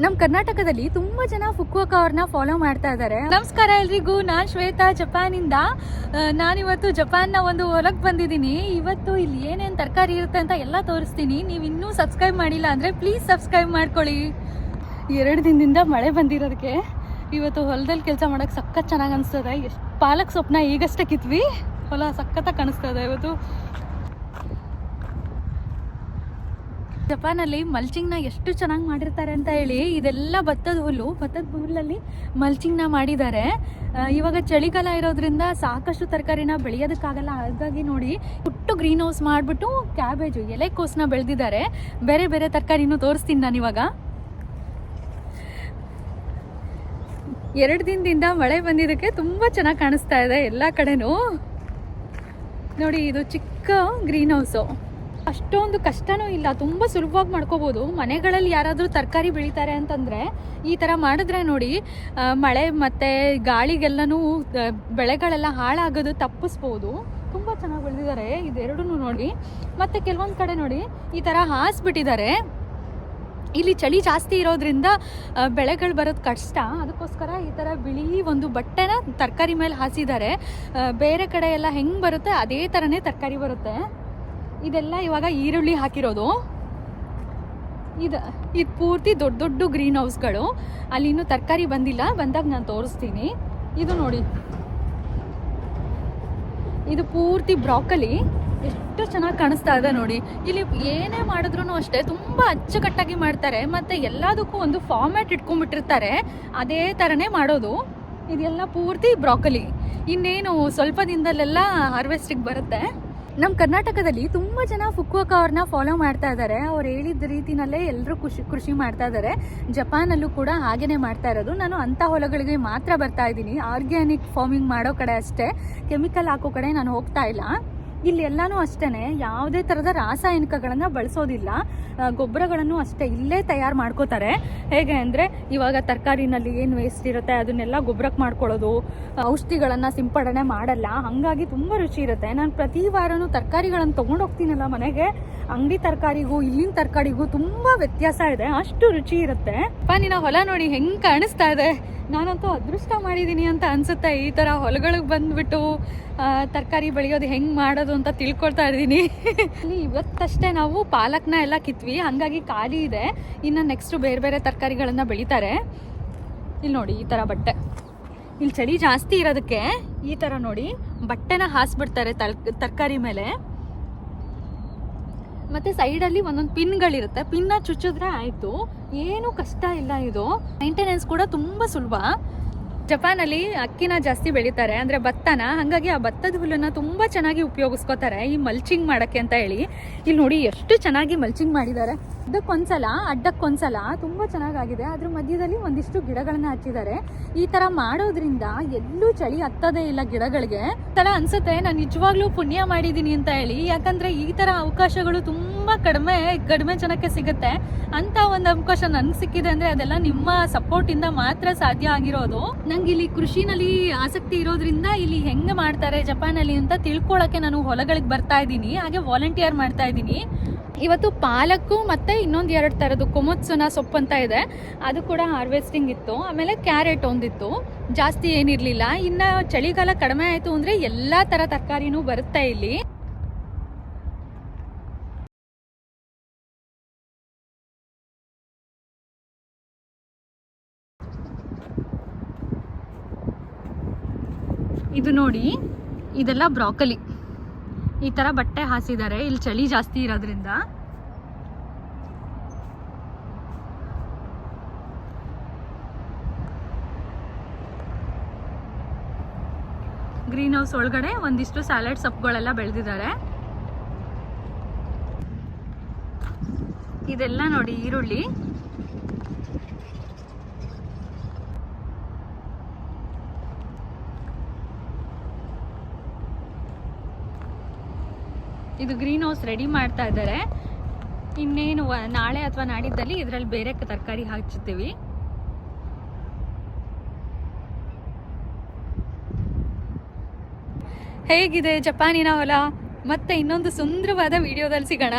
ನಮ್ಮ ಕರ್ನಾಟಕದಲ್ಲಿ ತುಂಬಾ ಜನ ಫುಕುವೋಕಾ ಅವ್ರನ್ನ ಫಾಲೋ ಮಾಡ್ತಾ ಇದ್ದಾರೆ. ನಮಸ್ಕಾರ ಎಲ್ರಿಗೂ, ನಾನು ಶ್ವೇತಾ ಜಪಾನಿಂದ. ನಾನಿವತ್ತು ಜಪಾನ್ನ ಒಂದು ಹೊಲಕ್ಕೆ ಬಂದಿದ್ದೀನಿ. ಇವತ್ತು ಇಲ್ಲಿ ಏನೇನು ತರಕಾರಿ ಇರುತ್ತೆ ಅಂತ ಎಲ್ಲ ತೋರಿಸ್ತೀನಿ. ನೀವು ಇನ್ನೂ ಸಬ್ಸ್ಕ್ರೈಬ್ ಮಾಡಿಲ್ಲ ಅಂದರೆ ಪ್ಲೀಸ್ ಸಬ್ಸ್ಕ್ರೈಬ್ ಮಾಡ್ಕೊಳ್ಳಿ. 2 ದಿನದಿಂದ ಮಳೆ ಬಂದಿರೋದಕ್ಕೆ ಇವತ್ತು ಹೊಲದಲ್ಲಿ ಕೆಲಸ ಮಾಡೋಕ್ಕೆ ಸಖತ್ ಚೆನ್ನಾಗಿ ಅನಿಸ್ತದೆ. ಎಷ್ಟು ಪಾಲಕ್ ಸೊಪ್ಪನ್ನ ಈಗಷ್ಟೇ ಕಿತ್ವಿ, ಹೊಲ ಸಖತ್ತಾಗಿ ಕಾಣಿಸ್ತದೆ ಇವತ್ತು. ಜಪಾನಲ್ಲಿ ಮಲ್ಚಿಂಗ್ನ ಎಷ್ಟು ಚೆನ್ನಾಗಿ ಮಾಡಿರ್ತಾರೆ ಅಂತ ಹೇಳಿ, ಇದೆಲ್ಲ ಭತ್ತದ ಹುಲ್ಲಲ್ಲಿ ಮಲ್ಚಿಂಗ್ನ ಮಾಡಿದ್ದಾರೆ. ಇವಾಗ ಚಳಿಗಾಲ ಇರೋದ್ರಿಂದ ಸಾಕಷ್ಟು ತರಕಾರಿನ ಬೆಳೆಯೋದಕ್ಕಾಗಲ್ಲ, ಹಾಗಾಗಿ ನೋಡಿ ಪುಟ್ಟು ಗ್ರೀನ್ ಹೌಸ್ ಮಾಡಿಬಿಟ್ಟು ಕ್ಯಾಬೇಜು ಎಲೆಕೋಸನ್ನ ಬೆಳೆದಿದ್ದಾರೆ. ಬೇರೆ ಬೇರೆ ತರಕಾರಿನೂ ತೋರಿಸ್ತೀನಿ ನಾನು ಇವಾಗ. 2 ದಿನದಿಂದ ಮಳೆ ಬಂದಿದ್ದಕ್ಕೆ ತುಂಬ ಚೆನ್ನಾಗಿ ಕಾಣಿಸ್ತಾ ಇದೆ ಎಲ್ಲ ಕಡೆನೂ. ನೋಡಿ, ಇದು ಚಿಕ್ಕ ಗ್ರೀನ್ ಹೌಸು, ಅಷ್ಟೊಂದು ಕಷ್ಟನೂ ಇಲ್ಲ, ತುಂಬ ಸುಲಭವಾಗಿ ಮಾಡ್ಕೋಬೋದು. ಮನೆಗಳಲ್ಲಿ ಯಾರಾದರೂ ತರಕಾರಿ ಬೆಳೀತಾರೆ ಅಂತಂದರೆ ಈ ಥರ ಮಾಡಿದ್ರೆ ನೋಡಿ, ಮಳೆ ಮತ್ತು ಗಾಳಿಗೆಲ್ಲನೂ ಬೆಳೆಗಳೆಲ್ಲ ಹಾಳಾಗೋದು ತಪ್ಪಿಸ್ಬೋದು. ತುಂಬ ಚೆನ್ನಾಗಿ ಬೆಳೆದಿದ್ದಾರೆ ಇದೆರಡೂ ನೋಡಿ. ಮತ್ತು ಕೆಲವೊಂದು ಕಡೆ ನೋಡಿ ಈ ಥರ ಹಾಸ್ಬಿಟ್ಟಿದ್ದಾರೆ. ಇಲ್ಲಿ ಚಳಿ ಜಾಸ್ತಿ ಇರೋದ್ರಿಂದ ಬೆಳೆಗಳು ಬರೋದು ಕಷ್ಟ, ಅದಕ್ಕೋಸ್ಕರ ಈ ಥರ ಬಿಳಿ ಒಂದು ಬಟ್ಟೆನ ತರಕಾರಿ ಮೇಲೆ ಹಾಸಿದ್ದಾರೆ. ಬೇರೆ ಕಡೆ ಎಲ್ಲ ಹೆಂಗೆ ಬರುತ್ತೆ ಅದೇ ಥರನೇ ತರಕಾರಿ ಬರುತ್ತೆ. ಇದೆಲ್ಲ ಇವಾಗ ಈರುಳ್ಳಿ ಹಾಕಿರೋದು. ಇದು ಪೂರ್ತಿ ದೊಡ್ಡ ದೊಡ್ಡ ಗ್ರೀನ್ ಹೌಸ್ಗಳು. ಅಲ್ಲಿ ಇನ್ನೂ ತರಕಾರಿ ಬಂದಿಲ್ಲ, ಬಂದಾಗ ನಾನು ತೋರಿಸ್ತೀನಿ. ಇದು ನೋಡಿ, ಇದು ಪೂರ್ತಿ ಬ್ರಾಕಲಿ, ಎಷ್ಟು ಚೆನ್ನಾಗಿ ಕಾಣಿಸ್ತಾ ಇದೆ ನೋಡಿ. ಇಲ್ಲಿ ಏನೇ ಮಾಡಿದ್ರು ಅಷ್ಟೇ ತುಂಬ ಅಚ್ಚುಕಟ್ಟಾಗಿ ಮಾಡ್ತಾರೆ, ಮತ್ತು ಎಲ್ಲದಕ್ಕೂ ಒಂದು ಫಾರ್ಮ್ಯಾಟ್ ಇಟ್ಕೊಂಡ್ಬಿಟ್ಟಿರ್ತಾರೆ, ಅದೇ ಥರನೇ ಮಾಡೋದು. ಇದೆಲ್ಲ ಪೂರ್ತಿ ಬ್ರಾಕಲಿ. ಇನ್ನೇನು ಸ್ವಲ್ಪ ದಿನದಲ್ಲೆಲ್ಲ ಹಾರ್ವೆಸ್ಟಿಗೆ ಬರುತ್ತೆ. ನಮ್ಮ ಕರ್ನಾಟಕದಲ್ಲಿ ತುಂಬ ಜನ ಫುಕುವೋಕಾ ಅವ್ರನ್ನ ಫಾಲೋ ಮಾಡ್ತಾ ಇದ್ದಾರೆ. ಅವ್ರು ಹೇಳಿದ ರೀತಿನಲ್ಲೇ ಎಲ್ಲರೂ ಕೃಷಿ ಮಾಡ್ತಾ ಇದ್ದಾರೆ. ಜಪಾನಲ್ಲೂ ಕೂಡ ಹಾಗೇ ಮಾಡ್ತಾ ಇರೋದು. ನಾನು ಅಂಥ ಹೊಲಗಳಿಗೆ ಮಾತ್ರ ಬರ್ತಾ ಇದ್ದೀನಿ, ಆರ್ಗ್ಯಾನಿಕ್ ಫಾರ್ಮಿಂಗ್ ಮಾಡೋ ಕಡೆ ಅಷ್ಟೇ, ಕೆಮಿಕಲ್ ಹಾಕೋ ಕಡೆ ನಾನು ಹೋಗ್ತಾ ಇಲ್ಲ. ಇಲ್ಲಿ ಎಲ್ಲನೂ ಅಷ್ಟೇ, ಯಾವುದೇ ಥರದ ರಾಸಾಯನಿಕಗಳನ್ನು ಬಳಸೋದಿಲ್ಲ. ಗೊಬ್ಬರಗಳನ್ನು ಅಷ್ಟೇ ಇಲ್ಲೇ ತಯಾರು ಮಾಡ್ಕೋತಾರೆ. ಹೇಗೆ ಅಂದರೆ, ಇವಾಗ ತರಕಾರಿನಲ್ಲಿ ಏನು ವೇಸ್ಟ್ ಇರುತ್ತೆ ಅದನ್ನೆಲ್ಲ ಗೊಬ್ಬರಕ್ಕೆ ಮಾಡ್ಕೊಳ್ಳೋದು, ಔಷಧಿಗಳನ್ನು ಸಿಂಪಡಣೆ ಮಾಡಲ್ಲ. ಹಾಗಾಗಿ ತುಂಬ ರುಚಿ ಇರುತ್ತೆ. ನಾನು ಪ್ರತಿ ವಾರನೂ ತರಕಾರಿಗಳನ್ನು ತೊಗೊಂಡೋಗ್ತೀನಲ್ಲ ಮನೆಗೆ, ಅಂಗಡಿ ತರಕಾರಿಗೂ ಇಲ್ಲಿನ ತರಕಾರಿಗೂ ತುಂಬ ವ್ಯತ್ಯಾಸ ಇದೆ, ಅಷ್ಟು ರುಚಿ ಇರುತ್ತೆ. ನಿನ್ನ ಹೊಲ ನೋಡಿ ಹೆಂಗೆ ಕಾಣಿಸ್ತಾ ಇದೆ. ನಾನಂತೂ ಅದೃಷ್ಟ ಮಾಡಿದ್ದೀನಿ ಅಂತ ಅನಿಸುತ್ತೆ. ಈ ಥರ ಹೊಲಗಳಿಗೆ ಬಂದುಬಿಟ್ಟು ತರಕಾರಿ ಬೆಳೆಯೋದು ಹೆಂಗೆ ಮಾಡೋದು ಅಂತ ತಿಳ್ಕೊಳ್ತಾ ಇದ್ದೀನಿ. ಇಲ್ಲಿ ಇವತ್ತಷ್ಟೇ ನಾವು ಪಾಲಕ್ನ ಎಲ್ಲ ಕಿತ್ವಿ, ಹಾಗಾಗಿ ಖಾಲಿ ಇದೆ. ಇನ್ನು ನೆಕ್ಸ್ಟು ಬೇರೆ ಬೇರೆ ತರಕಾರಿಗಳನ್ನು ಬೆಳೀತಾರೆ. ಇಲ್ಲಿ ನೋಡಿ, ಈ ಥರ ಬಟ್ಟೆ, ಇಲ್ಲಿ ಚಳಿ ಜಾಸ್ತಿ ಇರೋದಕ್ಕೆ ಈ ಥರ ನೋಡಿ ಬಟ್ಟೆನ ಹಾಸ್ಬಿಡ್ತಾರೆ ತರಕಾರಿ ಮೇಲೆ. ಮತ್ತು ಸೈಡಲ್ಲಿ ಒಂದೊಂದು ಪಿನ್ಗಳಿರುತ್ತೆ, ಪಿನ್ನ ಚುಚ್ಚಿದ್ರೆ ಆಯಿತು, ಏನೂ ಕಷ್ಟ ಇಲ್ಲ. ಇದು ಮೇಂಟೆನೆನ್ಸ್ ಕೂಡ ತುಂಬ ಸುಲಭ. ಜಪಾನಲ್ಲಿ ಅಕ್ಕಿನ ಜಾಸ್ತಿ ಬೆಳೀತಾರೆ, ಅಂದರೆ ಭತ್ತನ. ಹಾಗಾಗಿ ಆ ಭತ್ತದ ಹುಲ್ಲನ್ನು ತುಂಬ ಚೆನ್ನಾಗಿ ಉಪಯೋಗಿಸ್ಕೋತಾರೆ ಈ ಮಲ್ಚಿಂಗ್ ಮಾಡೋಕ್ಕೆ ಅಂತ ಹೇಳಿ. ಇಲ್ಲಿ ನೋಡಿ ಎಷ್ಟು ಚೆನ್ನಾಗಿ ಮಲ್ಚಿಂಗ್ ಮಾಡಿದ್ದಾರೆ. ಅಡ್ಡಕ್ಕೊಂದ್ಸಲ ತುಂಬ ಚೆನ್ನಾಗಾಗಿದೆ. ಅದ್ರ ಮಧ್ಯದಲ್ಲಿ ಒಂದಿಷ್ಟು ಗಿಡಗಳನ್ನ ಹಚ್ಚಿದ್ದಾರೆ. ಈ ಥರ ಮಾಡೋದ್ರಿಂದ ಎಲ್ಲೂ ಚಳಿ ಹತ್ತೋದೇ ಇಲ್ಲ ಗಿಡಗಳಿಗೆ. ಥರ ಅನಿಸುತ್ತೆ ನಾನು ನಿಜವಾಗ್ಲೂ ಪುಣ್ಯ ಮಾಡಿದ್ದೀನಿ ಅಂತ ಹೇಳಿ. ಯಾಕಂದರೆ ಈ ಥರ ಅವಕಾಶಗಳು ತುಂಬ ಕಡಿಮೆ ಜನಕ್ಕೆ ಸಿಗುತ್ತೆ. ಅಂತ ಒಂದು ಅವಕಾಶ ನನಗೆ ಸಿಕ್ಕಿದೆ ಅಂದರೆ ಅದೆಲ್ಲ ನಿಮ್ಮ ಸಪೋರ್ಟಿಂದ ಮಾತ್ರ ಸಾಧ್ಯ ಆಗಿರೋದು. ನಂಗೆ ಇಲ್ಲಿ ಕೃಷಿನಲ್ಲಿ ಆಸಕ್ತಿ ಇರೋದ್ರಿಂದ ಇಲ್ಲಿ ಹೆಂಗೆ ಮಾಡ್ತಾರೆ ಜಪಾನಲ್ಲಿ ಅಂತ ತಿಳ್ಕೊಳ್ಳೋಕ್ಕೆ ನಾನು ಹೊಲಗಳಿಗೆ ಬರ್ತಾ ಇದ್ದೀನಿ, ಹಾಗೆ ವಾಲಂಟಿಯರ್ ಮಾಡ್ತಾ ಇದ್ದೀನಿ. ಇವತ್ತು ಪಾಲಕ್ಕು ಮತ್ತು ಇನ್ನೊಂದು 2 ಥರದ್ದು ಕೊಮೊತ್ಸುನ ಸೊಪ್ಪು ಅಂತ ಇದೆ, ಅದು ಕೂಡ ಹಾರ್ವೆಸ್ಟಿಂಗ್ ಇತ್ತು. ಆಮೇಲೆ ಕ್ಯಾರೆಟ್ ಒಂದಿತ್ತು, ಜಾಸ್ತಿ ಏನಿರಲಿಲ್ಲ. ಇನ್ನು ಚಳಿಗಾಲ ಕಡಿಮೆ ಆಯಿತು ಅಂದರೆ ಎಲ್ಲ ಥರ ತರಕಾರಿನೂ ಬರುತ್ತೆ ಇಲ್ಲಿ. ಇದು ನೋಡಿ, ಇದೆಲ್ಲ ಬ್ರಾಕಲಿ. ಈ ಥರ ಬಟ್ಟೆ ಹಾಸಿದ್ದಾರೆ, ಇಲ್ಲಿ ಚಳಿ ಜಾಸ್ತಿ ಇರೋದ್ರಿಂದ. ಗ್ರೀನ್ ಹೌಸ್ ಒಳಗಡೆ ಒಂದಿಷ್ಟು ಸ್ಯಾಲಡ್ ಸೊಪ್ಪುಗಳೆಲ್ಲ ಬೆಳೆದಿದ್ದಾರೆ. ಇದೆಲ್ಲ ನೋಡಿ ಈರುಳ್ಳಿ. ಇದು ಗ್ರೀನ್ ಹೌಸ್ ರೆಡಿ ಮಾಡ್ತಾ ಇದ್ದಾರೆ. ಇನ್ನೇನು ನಾಳೆ ಅಥವಾ ನಾಡಿದ್ದಲ್ಲಿ ಇದರಲ್ಲಿ ಬೇರೆ ತರಕಾರಿ ಹಚ್ಚುತ್ತೀವಿ. ಹೇಗಿದೆ ಜಪಾನಿನ ಹೊಲ? ಮತ್ತೆ ಇನ್ನೊಂದು ಸುಂದರವಾದ ವಿಡಿಯೋದಲ್ಲಿ ಸಿಗೋಣ.